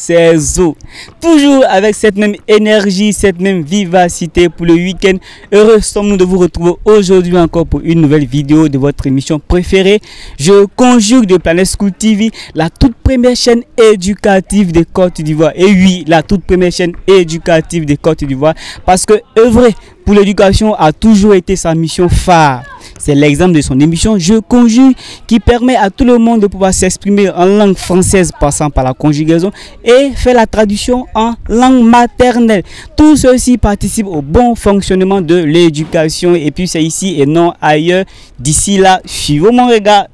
ses os. Toujours avec cette même énergie, cette même vivacité pour le week-end. Heureux sommes-nous de vous retrouver aujourd'hui encore pour une nouvelle vidéo de votre émission préférée. Je conjugue de Planet School TV, la toute première chaîne éducative de Côte d'Ivoire. Et oui, la toute première chaîne éducative de Côte d'Ivoire. Parce que œuvrer pour l'éducation a toujours été sa mission phare. C'est l'exemple de son émission Je conjugue qui permet à tout le monde de pouvoir s'exprimer en langue française passant par la conjugaison et faire la traduction en langue maternelle. Tout ceci participe au bon fonctionnement de l'éducation et puis c'est ici et non ailleurs. D'ici là, suivez mon regard.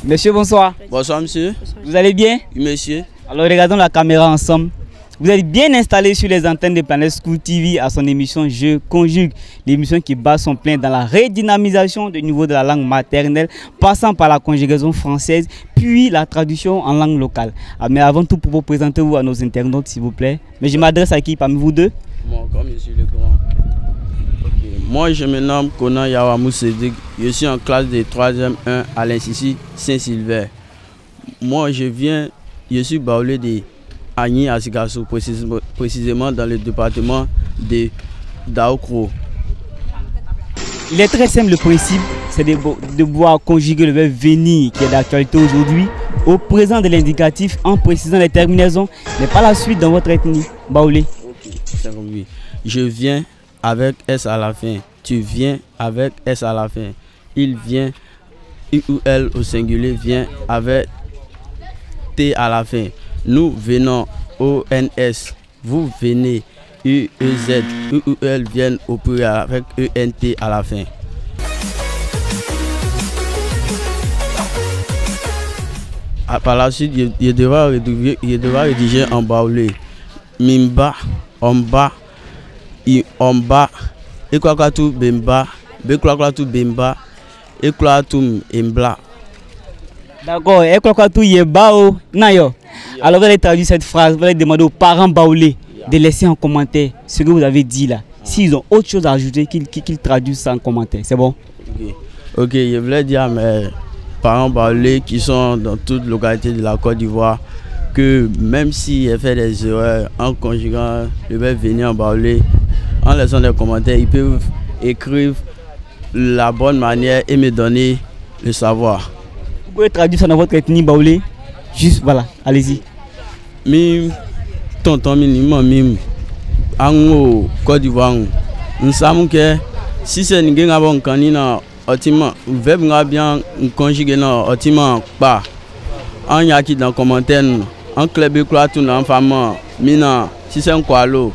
Monsieur, bonsoir. Bonsoir, monsieur. Vous allez bien? Oui, monsieur. Alors regardons la caméra ensemble. Vous êtes bien installé sur les antennes de Planet School TV à son émission Je conjugue, l'émission qui bat son plein dans la redynamisation du niveau de la langue maternelle, passant par la conjugaison française, puis la traduction en langue locale. Mais avant tout, pour vous présenter à nos internautes, s'il vous plaît. Mais je m'adresse à qui parmi vous deux? Moi encore, monsieur le grand. Okay. Moi, je me nomme Konan Yawamou Sedik. Je suis en classe de 3e 1 à l'Institut Saint-Sylvain. Moi, je suis baoulé de Agni Asikasso, précisément dans le département de Daokro. Il est très simple le principe, c'est de pouvoir conjuguer le verbe venir qui est d'actualité aujourd'hui au présent de l'indicatif en précisant les terminaisons, mais pas la suite dans votre ethnie. Baoulé. Okay. Je viens avec S à la fin. Tu viens avec S à la fin. Il vient, I ou L au singulier vient avec T à la fin. Nous venons, ONS. Vous venez, UEZ. UUL viennent au pluriel avec ENT à la fin. Par la suite, il devra rédiger en baoulé. Mimba, omba, omba, ekwakatu bemba, bekwakatu bemba, ekwakatu embla. D'accord, ekwakatu yebao, nayo. Alors vous allez traduire cette phrase, vous allez demander aux parents baoulés de laisser en commentaire ce que vous avez dit là. S'ils ont autre chose à ajouter, qu'ils traduisent ça en commentaire. C'est bon? Ok, je voulais dire à mes parents baoulés qui sont dans toute localité de la Côte d'Ivoire que même s'ils font des erreurs en conjuguant le verbe venir en baoulé, en laissant des commentaires, ils peuvent écrire la bonne manière et me donner le savoir. Vous pouvez traduire ça dans votre ethnie baoulé? Juste voilà, allez-y. Mim, tonton mim, ango Côte d'Ivoire. Nous savons que si c'est une bonne canine, optimement, verbe bien conjugué dans optimement pas. En y a qui dans commentaire, en club quoi tout en femme, mina si c'est un quoi l'eau,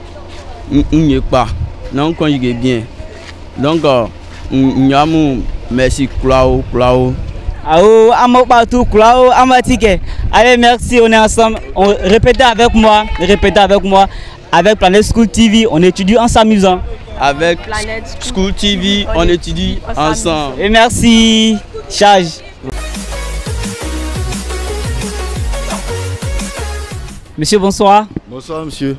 n'y est pas, non conjugué bien. Donc, nous merci Claude. Allez, merci, on est ensemble. Répétez avec moi. Avec Planet School TV, on étudie en s'amusant. Avec Planet School TV, on étudie ensemble. Et merci. Charge. Monsieur, bonsoir. Bonsoir, monsieur.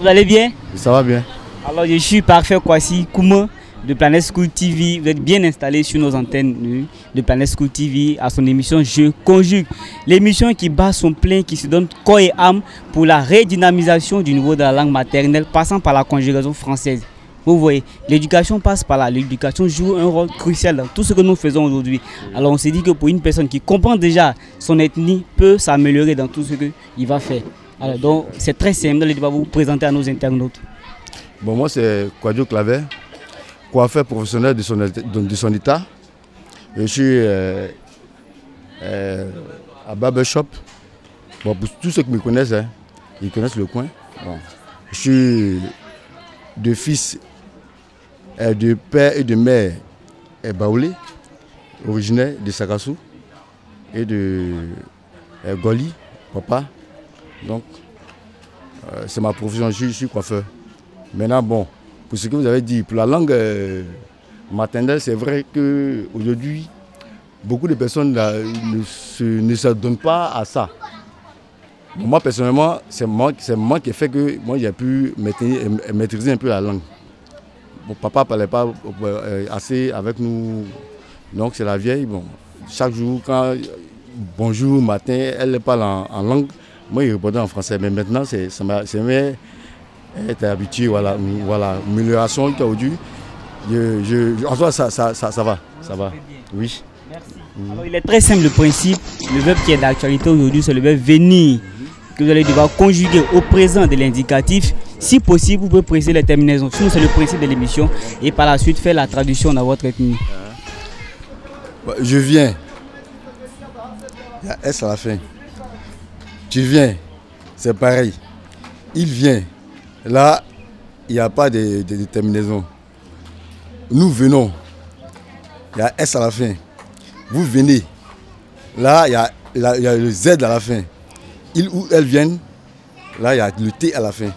Vous allez bien? Ça va bien. Alors, je suis Parfait Kwasi Kouma de Planet School TV. Vous êtes bien installé sur nos antennes de Planet School TV à son émission Je conjugue. L'émission qui bat son plein, qui se donne corps et âme pour la redynamisation du niveau de la langue maternelle, passant par la conjugaison française. Vous voyez, l'éducation passe par là. L'éducation joue un rôle crucial dans tout ce que nous faisons aujourd'hui. Alors on s'est dit que pour une personne qui comprend déjà son ethnie, peut s'améliorer dans tout ce qu'il va faire. Alors donc c'est très simple, je vais vous présenter à nos internautes. Bon, moi c'est Kwadjo Claver, coiffeur professionnel de son état. Je suis à Barbershop. Bon, pour tous ceux qui me connaissent, hein, ils connaissent le coin. Bon. Je suis de fils, de père et de mère baoulé, originaire de Sakassou et de Goli, papa. Donc, c'est ma profession, je suis coiffeur. Maintenant, bon, pour ce que vous avez dit, pour la langue maternelle, c'est vrai qu'aujourd'hui, beaucoup de personnes ne se donnent pas à ça. Moi, personnellement, c'est moi qui ai fait que moi, j'ai pu maîtriser un peu la langue. Mon papa ne parlait pas assez avec nous, donc c'est la vieille. Bon, chaque jour, quand bonjour, matin, elle parle en langue. Moi, il répondait en français. Mais maintenant, c'est habitué, voilà, amélioration aujourd'hui. En soi, ça va. Oui. Merci. Alors, il est très simple le principe. Le verbe qui est d'actualité aujourd'hui, c'est le verbe venir, que vous allez devoir conjuguer au présent de l'indicatif. Si possible, vous pouvez préciser les terminaisons. Sinon, c'est le principe de l'émission. Et par la suite, faire la traduction dans votre ethnie. Je viens. Il y a S à la fin. Tu viens. C'est pareil. Il vient. Là, il n'y a pas de terminaison. Nous venons. Il y a S à la fin. Vous venez. Là, il y a le Z à la fin. Ils ou elles viennent. Là, il y a le T à la fin.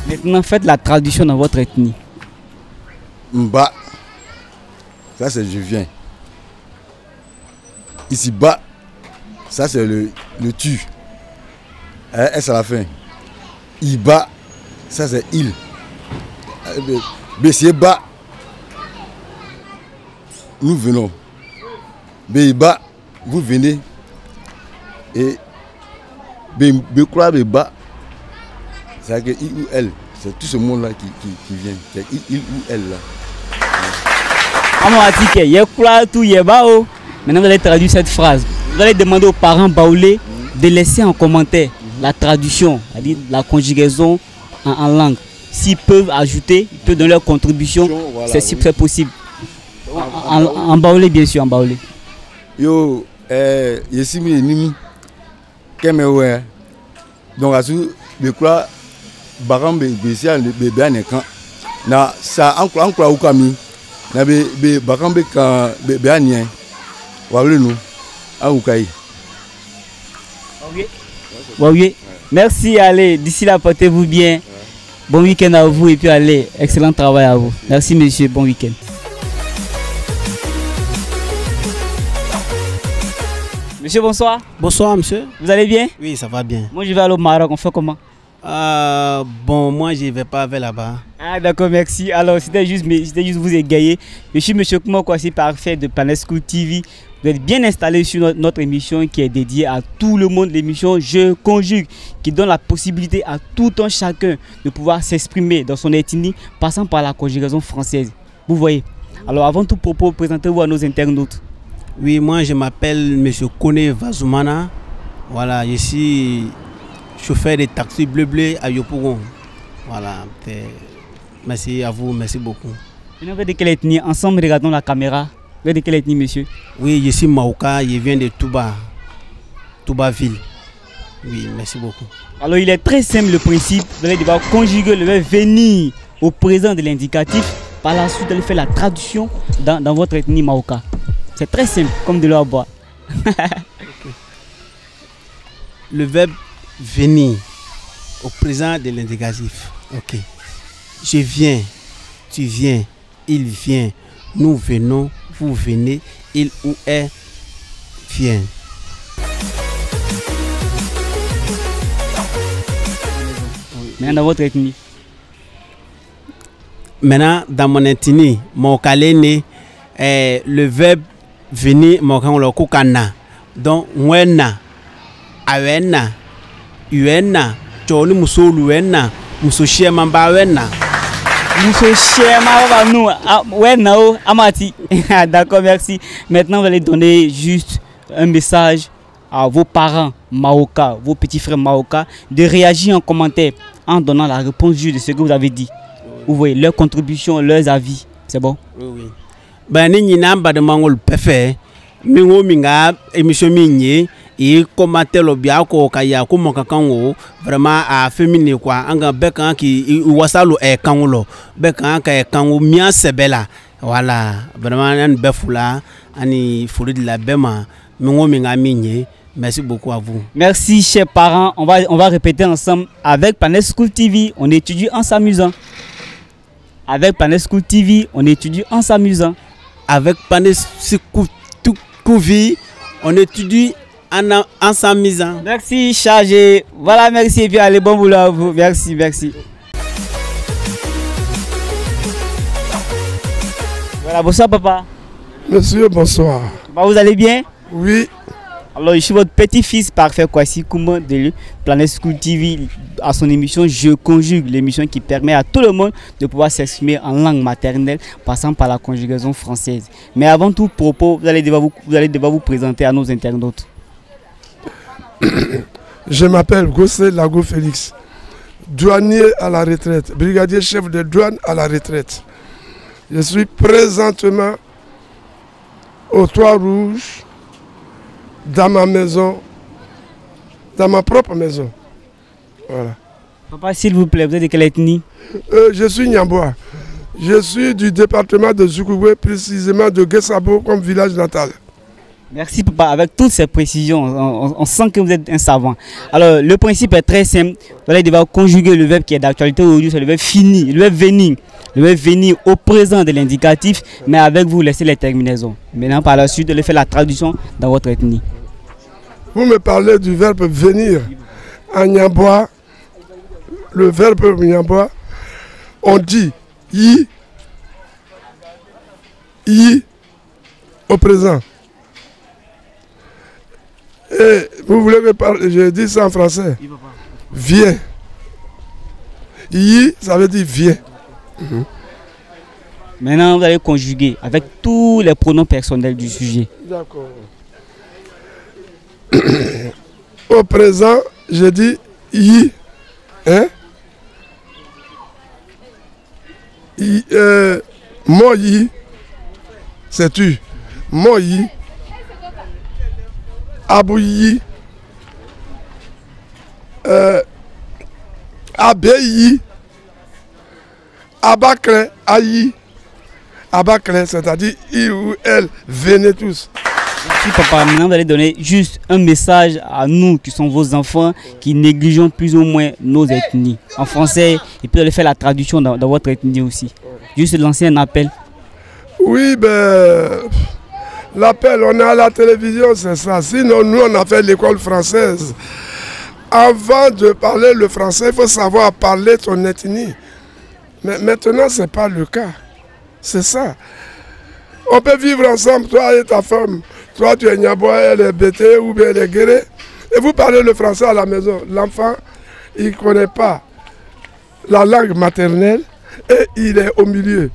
Maintenant, faites la traduction dans votre ethnie. Mba. Ça, c'est je viens. Ici, bas. Ça, c'est le tu. S à la fin. Iba. Ça, c'est il. B, c'est bas. Nous venons. Béba, vous venez. Et Békra, Béba, c'est-à-dire il ou elle. C'est tout ce monde-là qui vient. C'est il ou elle là. Maintenant, vous allez traduire cette phrase. Vous allez demander aux parents baoulés de laisser en commentaire la traduction, c'est-à-dire la conjugaison en langue. S'ils peuvent ajouter, ils peuvent donner leur contribution, voilà, c'est si c'est possible. En baoulé, bien sûr, en baoulé. Yo, ici, Nimi, Kemewe. Donc, à ce que Baram Bécia, le bébé à Nekan. Na, ça, encore au Kami. Na, Baram Bébé à Nien. Voilà, nous, à Oukaï. Oui. Merci, allez, d'ici là, portez-vous bien. Bon week-end à vous et puis allez, excellent travail à vous. Merci monsieur, bon week-end. Monsieur, bonsoir. Bonsoir monsieur. Vous allez bien? Oui, ça va bien. Moi je vais aller au Maroc, on fait comment? Bon, moi je ne vais pas vers là-bas. Ah d'accord, merci. Alors c'était juste vous égayer. Je suis monsieur Koumokwasi Parfait de Planet School TV. Vous êtes bien installé sur notre émission qui est dédiée à tout le monde, l'émission Je Conjugue, qui donne la possibilité à tout un chacun de pouvoir s'exprimer dans son ethnie, passant par la conjugaison française. Vous voyez. Alors avant tout propos, présentez-vous à nos internautes. Oui, moi je m'appelle monsieur Kone Vazoumana. Voilà, je suis chauffeur de taxi bleu à Yopougon. Voilà, merci à vous, merci beaucoup. Vous êtes de quelle ethnie? Ensemble, regardons la caméra. Vous êtes de quelle ethnie, monsieur? Oui, je suis Maouka, je viens de Touba ville. Oui, merci beaucoup. Alors, il est très simple le principe. Vous allez devoir conjuguer le verbe venir au présent de l'indicatif. Par la suite, vous allez faire la traduction dans votre ethnie Maouka. C'est très simple, comme de l'eau à boire. Okay. Le verbe venir au présent de l'indicatif. Ok. Je viens, tu viens, il vient, nous venons, vous venez, il ou elle vient. Maintenant, dans votre ethnie. Maintenant, dans mon ethnie, mon kalene, le verbe venir, mon kalene, donc, wena, awena, uena, choni musolu wena, musoshie mamba wena. D'accord, merci. Maintenant, vous allez donner juste un message à vos parents Maoka, vos petits frères Maoka, de réagir en commentaire en donnant la réponse juste de ce que vous avez dit. Vous voyez, leurs contributions, leurs avis. C'est bon? Oui, oui. Ben, ni namba de mangol pefe, mingo minga, émission minier. Et commenter le bien ko kaya ko mokakango vraiment a féminin quoi anga bekan ki wasalo e kangulo bekan ka e kangu mia sebela voilà vraiment an befula ani furi de la bema mingo minga minye. Merci beaucoup à vous. Merci chers parents, on va répéter ensemble avec Planet School TV, on étudie en s'amusant. Avec Planet School TV, on étudie en s'amusant. Avec Planet School TV, on étudie en s'amusant. Merci, chargé. Voilà, merci. Et puis, allez, bon boulot à vous. Merci. Voilà, bonsoir papa. Monsieur, bonsoir. Bah, vous allez bien? Oui. Alors, je suis votre petit-fils parfait Kwasi Kouma de Planet School TV à son émission Je conjugue, l'émission qui permet à tout le monde de pouvoir s'exprimer en langue maternelle passant par la conjugaison française. Mais avant tout propos, vous allez devoir vous présenter à nos internautes. Je m'appelle Gossé Lago Félix, douanier à la retraite, brigadier chef de douane à la retraite. Je suis présentement au Toit Rouge, dans ma maison, dans ma propre maison. Voilà. Papa, s'il vous plaît, vous êtes de quelle ethnie? Je suis Nyambois. Je suis du département de Zoukougoué, précisément de Guessabo comme village natal. Merci papa, avec toutes ces précisions, on sent que vous êtes un savant. Alors, le principe est très simple. Vous allez devoir conjuguer le verbe qui est d'actualité aujourd'hui, c'est le verbe finir, le verbe venir. Le verbe venir au présent de l'indicatif, mais avec vous, laissez les terminaisons. Maintenant, par la suite, vous allez faire la traduction dans votre ethnie. Vous me parlez du verbe venir. En Nyambois, le verbe Nyambois, on dit yi, au présent. Et vous voulez me parler, je dis ça en français. Viens. Yi, ça veut dire viens. Maintenant, vous allez conjuguer avec tous les pronoms personnels du sujet. D'accord. Au présent, je dis yi. Hein? Moi yi, c'est tu. Moi yi. Abou yi. Abé yi. Abakle ayi. Abakle, c'est-à-dire il ou elle, venez tous. Merci papa, maintenant vous allez donner juste un message à nous qui sont vos enfants, qui négligeons plus ou moins nos ethnies en français, et puis vous allez faire la traduction dans votre ethnie aussi. Juste lancer un appel. Oui, ben, l'appel, on est à la télévision, c'est ça. Sinon, nous, on a fait l'école française. Avant de parler le français, il faut savoir parler ton ethnie. Mais maintenant, ce n'est pas le cas. C'est ça. On peut vivre ensemble, toi et ta femme. Toi, tu es Nyambois, elle est Bété ou bien elle est Guéré. Et vous parlez le français à la maison. L'enfant, il ne connaît pas la langue maternelle et il est au milieu.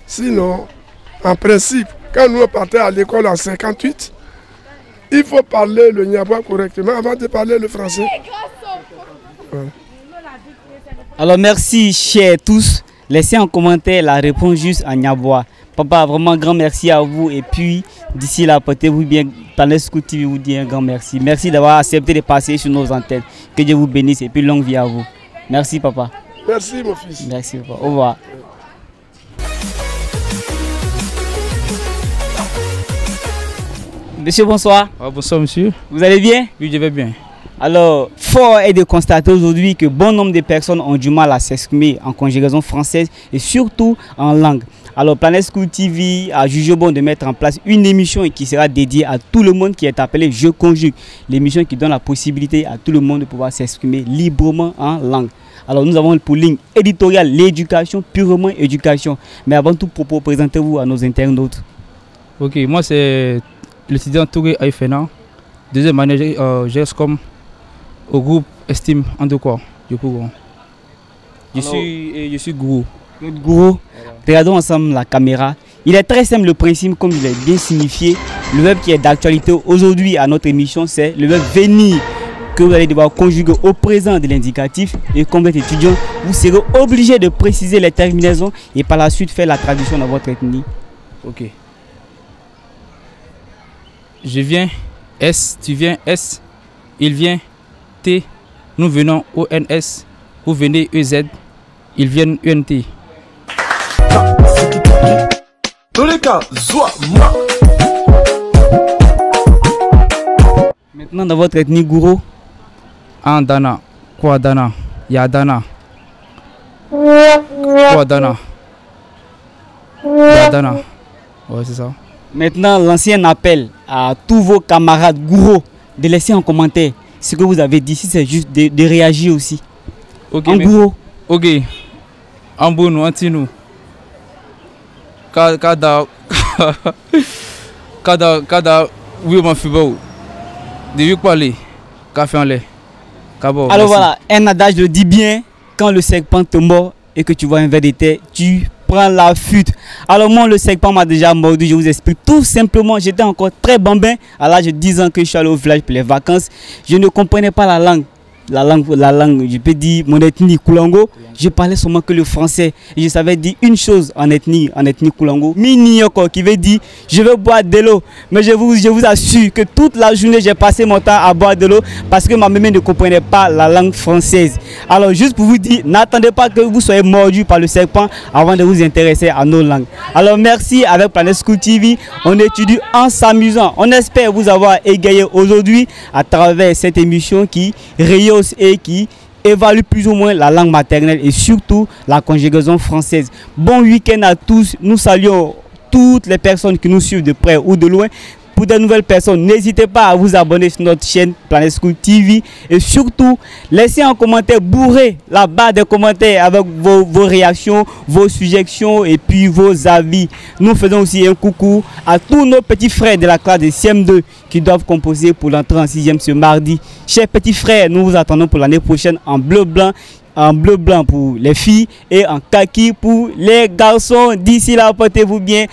Sinon, en principe, quand nous partons à l'école en 58, il faut parler le Nyambois correctement avant de parler le français. Voilà. Alors merci chers tous. Laissez en commentaire la réponse juste en Nyambois. Papa, vraiment grand merci à vous. Et puis, d'ici là, portez-vous bien. Planet School TV vous dit un grand merci. Merci d'avoir accepté de passer sur nos antennes. Que Dieu vous bénisse et puis longue vie à vous. Merci papa. Merci mon fils. Merci papa. Au revoir. Monsieur, bonsoir. Ah, bonsoir monsieur. Vous allez bien? Oui, je vais bien. Alors, fort est de constater aujourd'hui que bon nombre de personnes ont du mal à s'exprimer en conjugaison française et surtout en langue. Alors, Planet School TV a jugé bon de mettre en place une émission qui sera dédiée à tout le monde qui est appelée Je conjugue. L'émission qui donne la possibilité à tout le monde de pouvoir s'exprimer librement en langue. Alors, nous avons pour ligne éditoriale l'éducation, purement éducation. Mais avant tout propos, présentez-vous à nos internautes. Ok, moi c'est l'étudiant Touré Aïfena, deuxième année GESCOM au groupe Estime en deux quoi, du coup. Je suis gourou. Notre gourou, regardons ensemble la caméra. Il est très simple le principe, comme il est bien signifié. Le verbe qui est d'actualité aujourd'hui à notre émission, c'est le verbe venir, que vous allez devoir conjuguer au présent de l'indicatif. Et comme vous êtes étudiant, vous serez obligé de préciser les terminaisons et par la suite faire la traduction dans votre ethnie. Ok. Je viens, S, tu viens, S, il vient, T, nous venons, ONS, vous venez, EZ, ils viennent, UNT. Maintenant dans votre ethnie gourou. Andana, Kwadana, Yadana, Kwadana, Yadana. Ouais, c'est ça. Maintenant, l'ancien appel à tous vos camarades gourous de laisser en commentaire ce que vous avez dit. Si c'est juste de réagir aussi. Ok. En gourou. Ok. En bon, nous, anti nous. cada oui mon fibre de lui parler café en lait. Alors voilà, un adage le dit bien, quand le serpent te mord et que tu vois un verre de terre, tu prends la fuite. Alors moi, le serpent m'a déjà mordu, je vous explique tout simplement. J'étais encore très bambin, à l'âge de 10 ans que je suis allé au village pour les vacances. Je ne comprenais pas la langue, je peux dire mon ethnie Koulango. Je parlais seulement que le français. Et je savais dire une chose en ethnie Koulango. Minioko, qui veut dire je veux boire de l'eau. Mais je vous assure que toute la journée j'ai passé mon temps à boire de l'eau parce que ma maman ne comprenait pas la langue française. Alors juste pour vous dire, n'attendez pas que vous soyez mordu par le serpent avant de vous intéresser à nos langues. Alors merci, avec Planet School TV, on étudie en s'amusant. On espère vous avoir égayé aujourd'hui à travers cette émission qui rehausse et qui évalue plus ou moins la langue maternelle et surtout la conjugaison française. Bon week-end à tous. Nous saluons toutes les personnes qui nous suivent de près ou de loin. Pour de nouvelles personnes, n'hésitez pas à vous abonner sur notre chaîne Planet School TV et surtout, laissez un commentaire, bourrez la barre des commentaires avec vos réactions, vos suggestions et puis vos avis. Nous faisons aussi un coucou à tous nos petits frères de la classe de CM2 qui doivent composer pour l'entrée en 6e ce mardi. Chers petits frères, nous vous attendons pour l'année prochaine en bleu-blanc. En bleu-blanc pour les filles et en kaki pour les garçons. D'ici là, portez-vous bien.